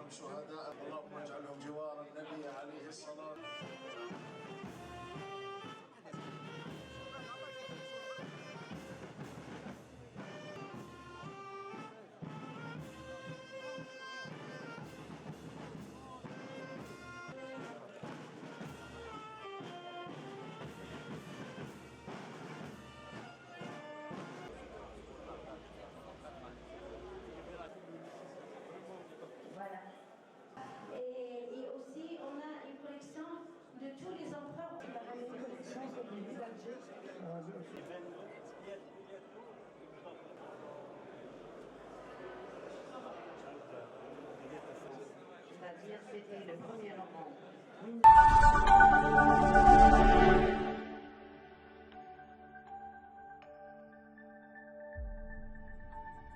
واجعلهم شهداء، اللهم واجعلهم جوار النبي عليه الصلاة. Voilà. Et aussi, on a une collection de tous les empereurs. C'est-à-dire, c'était le premier roman.